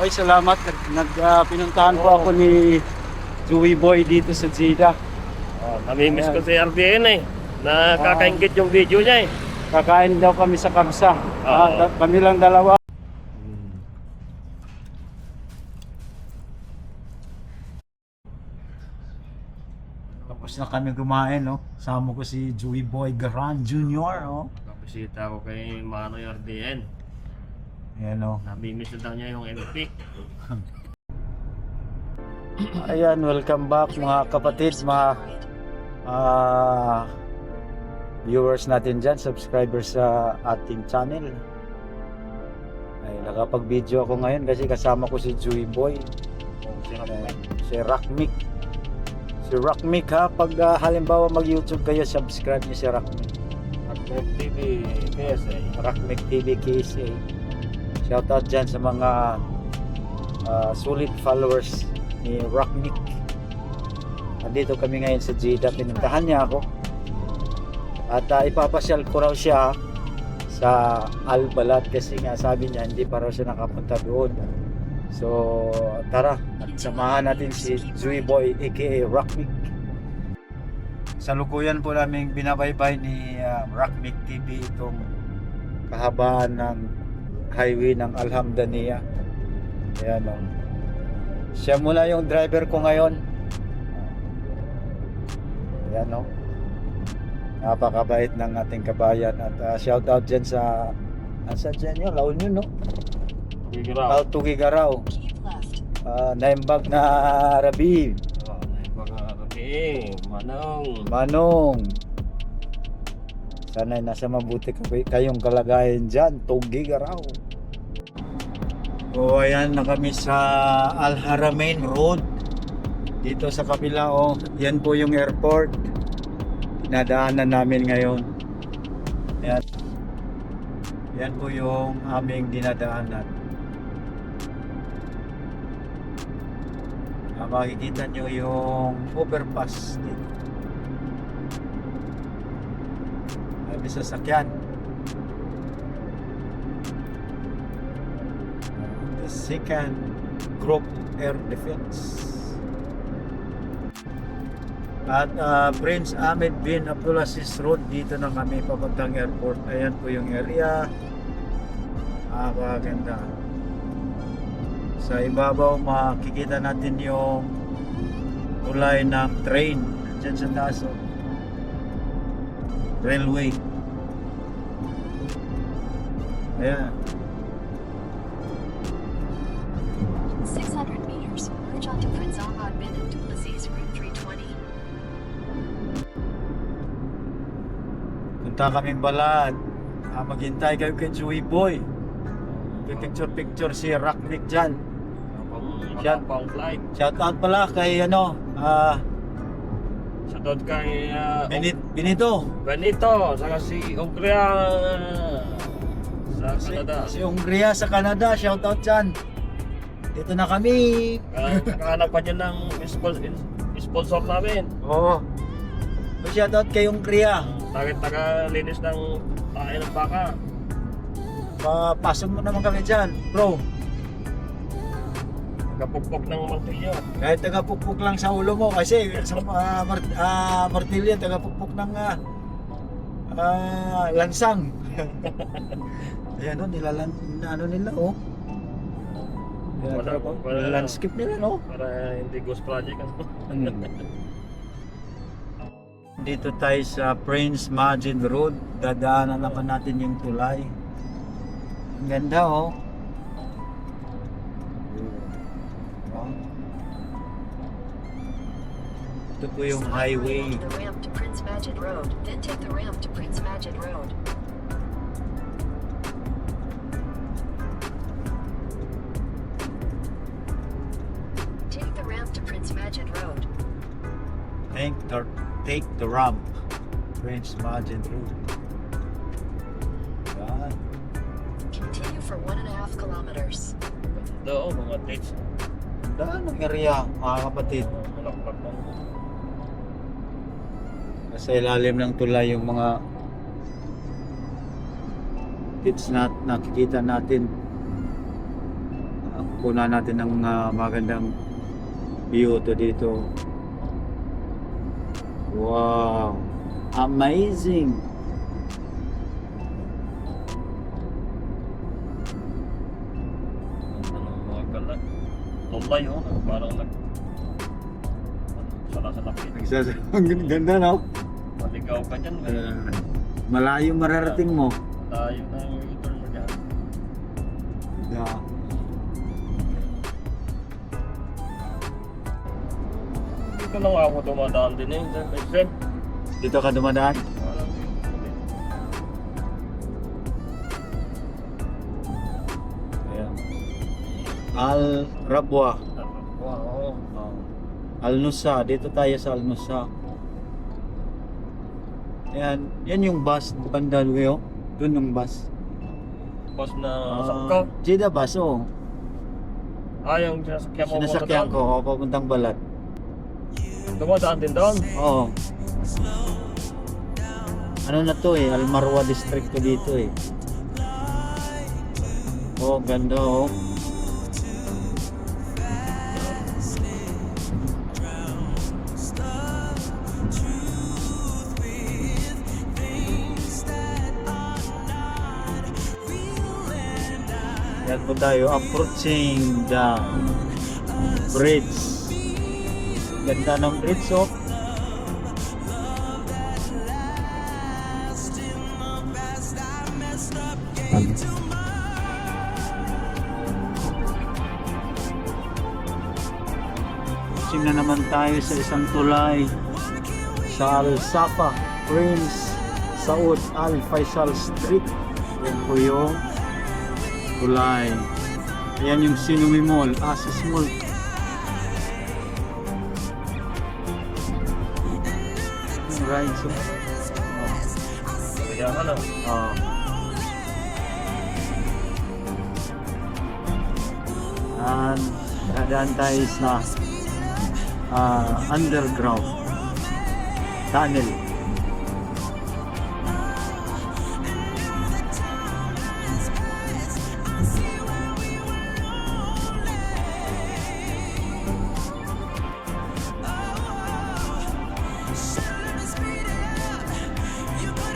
Oy, salamat. Pinuntahan po ako ni Joey Boy dito sa Jeddah. Namimiss Ayan. ko si RDN eh. Nakakaingit yung video niya eh. Kakain daw kami sa Kamsa. Oo. Kami lang dalawa. Tapos na kami kumain, no? Sama ko si Joey Boy Garan Jr., no? Nakabisita ako kay Manoy RDN. Ayan, no? Namimiss na daw niya yung MP. Ayan, welcome back mga kapatid, mga viewers natin dyan, subscribers sa ating channel. Ay, nakapag-video ako ngayon kasi kasama ko si Joey Boy. Si Rockmic. Si Rockmic, ha, pag halimbawa mag-YouTube kayo, subscribe niyo si Rockmic. Rockmic TV KSA. Rockmic TV KSA. Shoutout dyan sa mga solid followers ni Rockmic. Andito kami ngayon sa Jeddah, pinuntahan niya ako. At ipapasyal ko raw siya sa Al Balad kasi nga sabi niya hindi pa raw siya nakapunta doon. So tara, at samahan natin si Joey Boy aka Rockmic. Salukuyan po namin binabaybay ni Rockmic TV itong kahabaan ng highway ng Alhamdaniya. Ayan, o. Siya muna yung driver ko ngayon. Ayan, o. Napakabait ng ating kabayan. At shout out dyan sa asa dyan yun, laon yun, no? Gigiraw. Tugigaraw. Naimbag na Rabi. Manong. Sana'y nasa mabuti kayong kalagayan dyan. Tugigaraw. O ayan na kami sa Al Haramain Road. Dito sa kabila, oh. Yan po yung airport. Nadaanan namin ngayon. Ayan. Yan po yung aming dinadaanan. Makikita nyo yung overpass dito. May sasakyan. The second group air defense. At Prince Ahmed bin Abdulaziz Road, dito na kami papuntang airport. Ayan po yung area. Maganda. Sa ibabaw makikita natin yung tulay ng train dyan sa taas, oh. Railway. Ayan. 600 meters, merge onto Prince Ahmad bin Abdulaziz Route 320. Punta kaming Balad. Maghintay kayo kay Joey Boy. Picture si Rockmic dyan. Pang flight. Shoutout pala kay Shoutout kay Benito. Benito, saka si Ungria sa Canada. Si Ungria sa Canada, shoutout dyan. Dito na kami. Nakahanap pa dyan ng sponsor namin. Oo. Shoutout kay Ungria. Taga-linis ng tayo ng baka. Pasok mo naman kami dyan, bro. Kapukpok ng martilyo. Kahit tagapukpok lang sa ulo mo kasi sa martilyo, tagapukpok ng lansang. Ayan, no, ano nila, oh. Landscape nila, no? Para hindi ghost project. Dito tayo sa Prince Majid Road. Dadaanan naman natin yung tulay. Ang ganda, oh. Ito po yung highway. Take the ramp to Prince Majid Road, then take the ramp to Prince Majid Road. Take the ramp to Prince Majid Road. Take the ramp. Prince Majid Road. Yan. Continue for 1.5 kilometers. Ito, mga dates. Ganda ng area, mga kapatid. Malakpak ng Nasa ilalim ng tulay yung mga tips na nakikita natin. Kuna natin ng magandang view to dito. Wow! Amazing! Ano, mga kalat. Tulay, oh. Parang sala sa lapit. Ang ganda, no? Maligaw ka dyan. Malayo mararating mo. Tayo na yung return mo dyan. Yeah. Dito lang ako dumadaan din eh. May friend. Dito ka dumadaan? Parang Ayan. Al Rabwa. wow. Al Nusa. Dito tayo sa Al Nusa. Ayan. Yan yung bus. Banda Luyo. Doon yung bus. Bus na sakka. Jeddah bus, oh. Yung sinasakyan mo Sinasakyan ko. Oh, papuntang Balat. Dumadaan din doon. Oo. Ano na to eh, Al Marwa district to dito eh. Oh, ganda oh. Yan po tayo, approaching the bridge. Ganda ng bridge oh. Approaching na naman tayo sa isang tulay sa Al Safa Prince Saud Al Faisal Street. Yan po yung tulay. Ayan yung Sinumi Mall, Asis Mall. Right, so. Kaya ano. And dadaan tayo sa underground tunnel.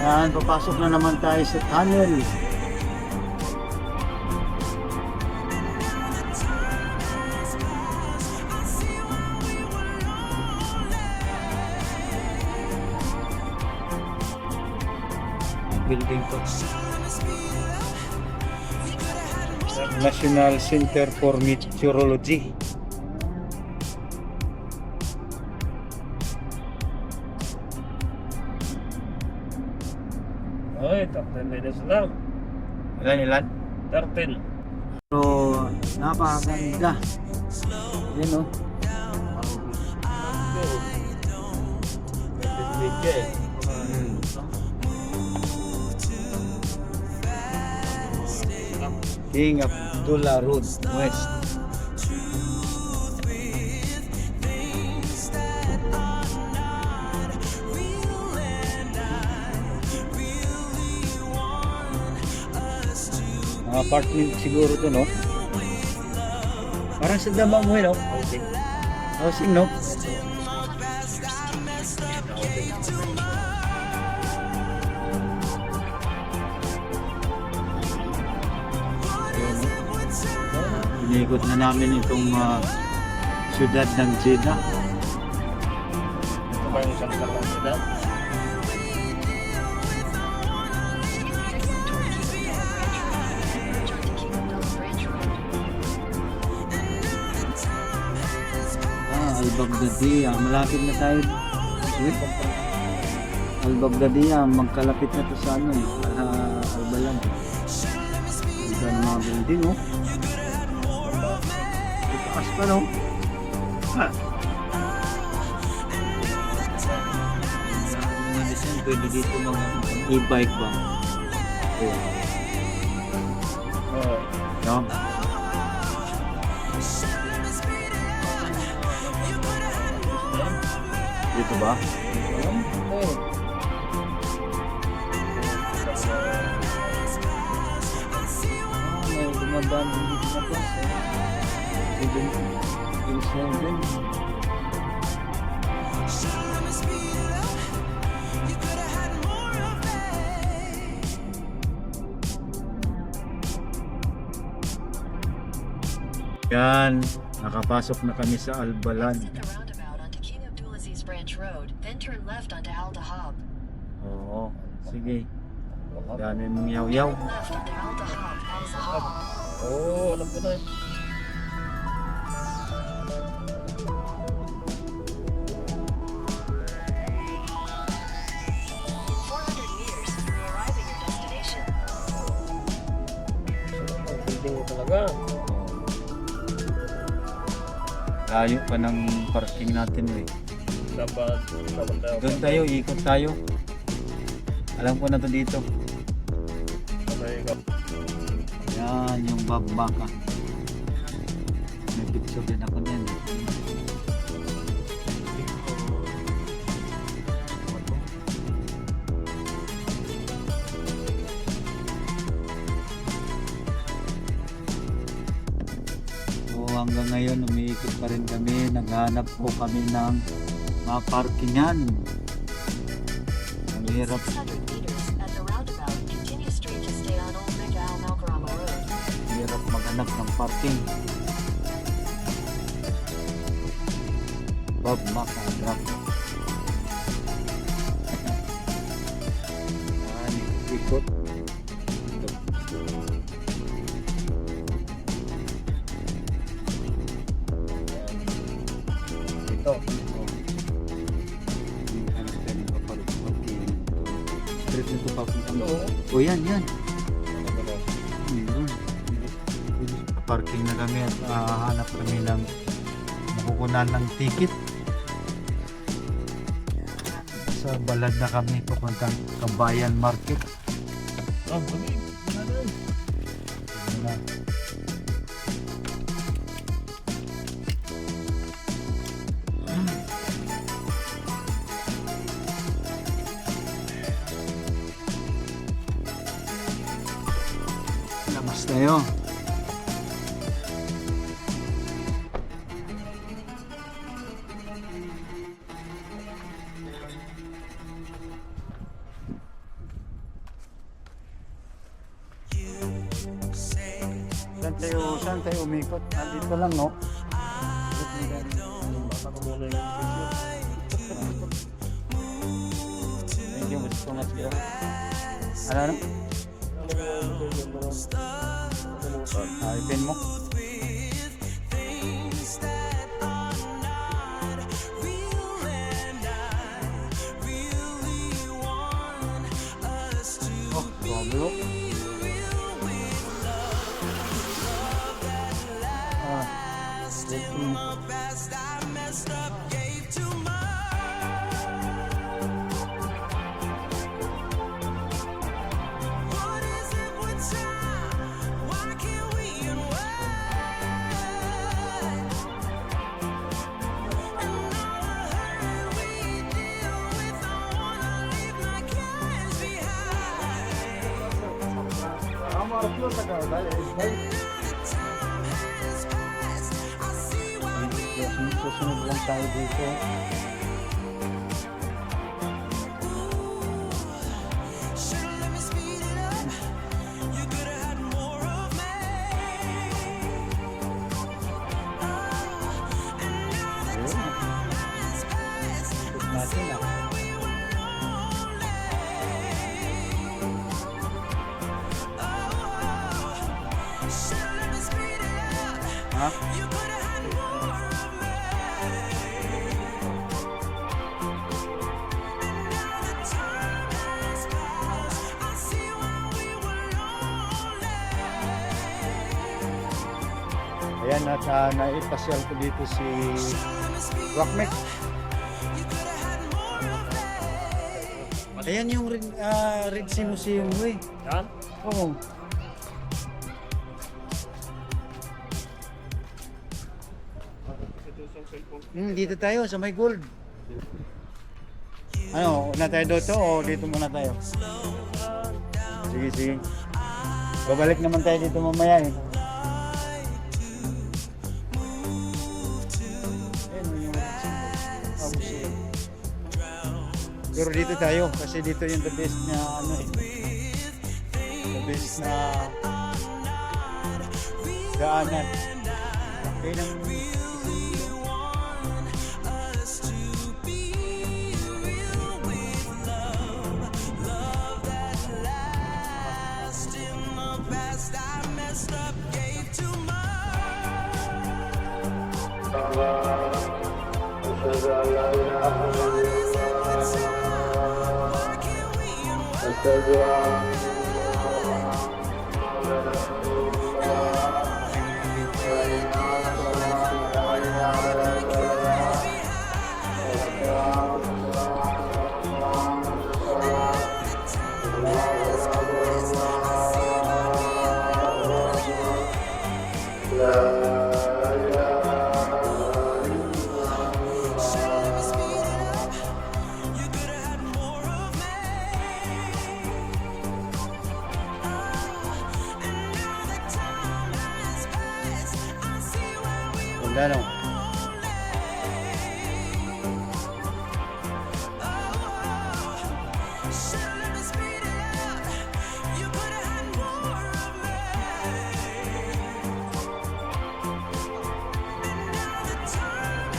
Yan, papasok na naman tayo sa tunnel. Building to. National Center for Meteorology. Ay, 13 minutes lang. Ilan? 13. So, napakaganda. Yan o. King Abdullah Road West. Apartment siguro to, no? Parang sa dama mo, no? Housing, no? Inikot na namin itong siyudad ng Jeddah. Ito ba yung isang lang sila? Al-Baghdadi, malapit na tayo. Al-Baghdadi, magkalapit na to sa ano eh, Al-Balam. Ito ang mga building, oh. Itaas pa, no? Mga design, pwede dito mga e-bike ba? Oh. No? Dito ba? May dumadaan dito na to. Yan, nakapasok na kami sa Albalan. Exit the roundabout onto King Abdulaziz Branch Road, then turn left onto Al Dahab. Oo, sige. Dami mong yaw-yaw. Turn left onto Al Dahab, Al Zahab. Oo, alam ko na. 400 meters, you're arriving at destination. Building mo talaga. Layo pa ng parking natin eh. Dapat tayo. Doon tayo, ikot tayo. Alam ko na to dito. Okay, Yan, yung Bagbaka. May picture din ako niyan. So hanggang ngayon umiikot pa rin kami. Naghanap po kami ng mga parkingan. Ang hirap. 600 meters, at the roundabout, continue straight to stay on Old Mecca Al Malkarama Road. Hirap maghanap ng parking. Bob Maca. Ikot. Ito. Street nito papunta. O yan. Yun. Parking na kami at hanap kami ng makukunan ng ticket. Sa balad na kami papuntang Kabayan Market. kami. Ano na. Labas tayo. Saan tayo umikot? Dito lang, no? Baka ko muna yung picture. Thank you so much, bro. Ano? Ipin mo. Oh, grabe, oh. Susunod lang tayo dito. Natin ah. Ha? Ayan at naipasyal ko dito si Rockmec. Ayan yung Red Sea Museum eh. Yan? Oo. Ito yung cellphone. Dito tayo sa may gold. Ano, una tayo dito o dito muna tayo? Sige. Babalik naman tayo dito mamaya eh. Pero dito tayo kasi dito yung the best na ano eh. The best na daanan. Okay lang. Ganda no?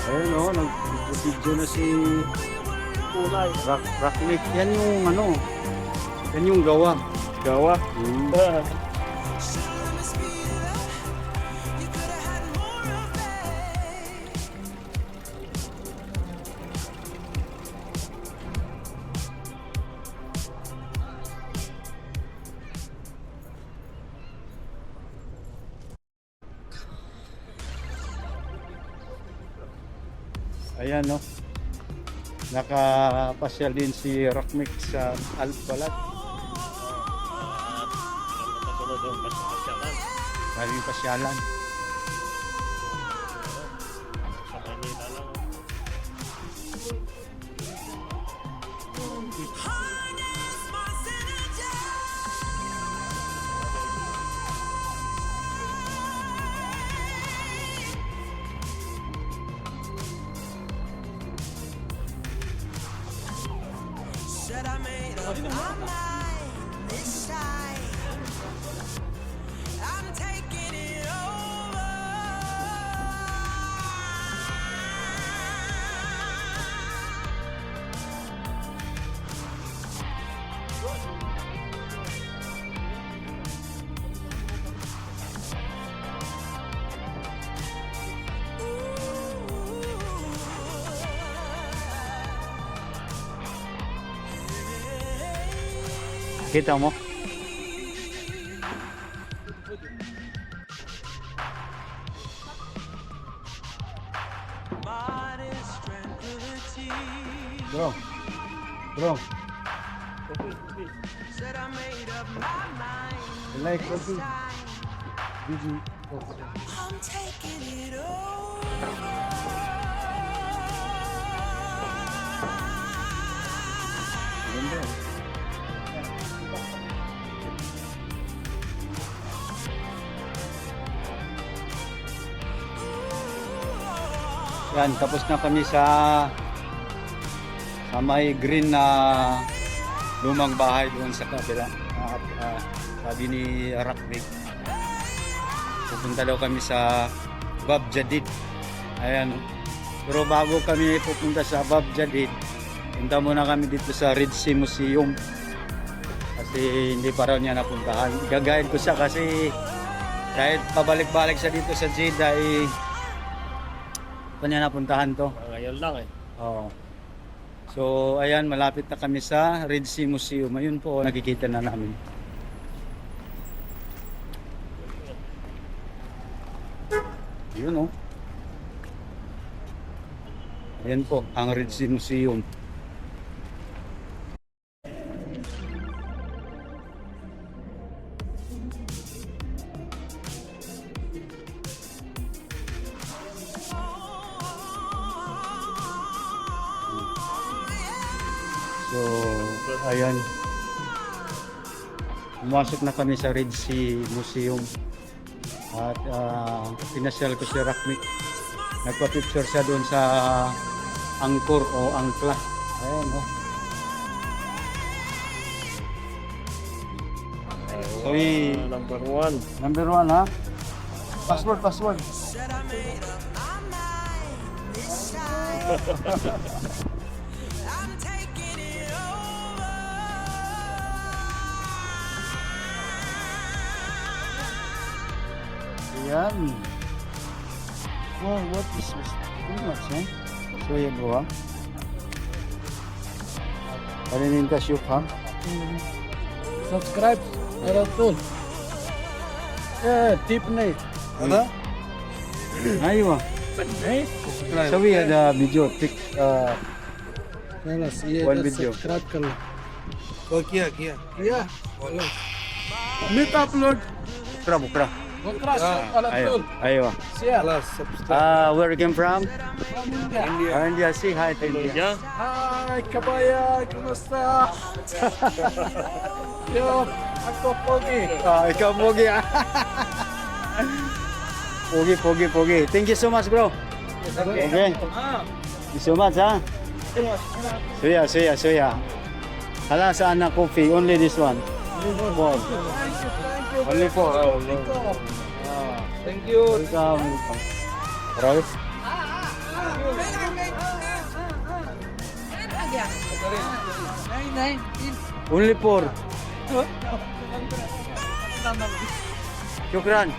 Ayun o, nag-video na si Kulay. Rocknick. Yan yung ano, yan yung gawa. Gawa. Ayan no. Nakapasyal din si Rocknick sa Albalat. Kasunod yung pasyalan. Maraming pasyalan. Sa Manila lang. Said I made up my mind this time. I'm taking it over. Kita mo? Modest tranquility. Bro. Bro. Said I made up my mind Like this coffee. time. Biji. I'm taking it over. Ganda. Yan, tapos na kami sa may green na lumang bahay doon sa kabila. Sabi ni Rocknick, pupunta daw kami sa Bab Jadid. Ayan. Pero bago kami pupunta sa Bab Jadid, punta muna kami dito sa Red Sea Museum. Kasi hindi pa raw niya napuntahan. Gagayad ko siya kasi kahit pabalik-balik siya dito sa Jeddah, pa niya napuntahan to. Ngayon lang eh. Oo. So, ayan, malapit na kami sa Red Sea Museum. Ayun po, nakikita na namin. Yun oh. Ayan po, ang Red Sea Museum. So, ayan. Pumasok na kami sa Red Sea Museum. At pinasyal ko si Rocknick. Nagpa-picture siya doon sa angkor o angkla. Ayan, oh. Uy. Number 1. Number 1 ha? Password. Said I made up my mind this time. I'm taking it over. Ayan. Oh, what is this? Too much, eh? So, yan mo ha? Kaninin ka, Shuk, ha? Subscribe على طول. تيب نايت. هذا؟ ايوه ايه سوي هذا فيديو تك خلاص ये One video. Subscribe कर लो. किया या متى ابلود بكره بكره على ايوه طول. ايوه شير. خلاص سبسكرايب where you came from? India. India. Say hi to India. Yeah. هاي كبايا كمستا. Yo, ako pogi. Ikaw pogi ah. Pogi. Thank you so much, bro. Okay. Thank you so much, ha? Suya. Hala sa anak coffee, only this one. Four. Only four. Thank you. Welcome. Right? Only four. Shukran.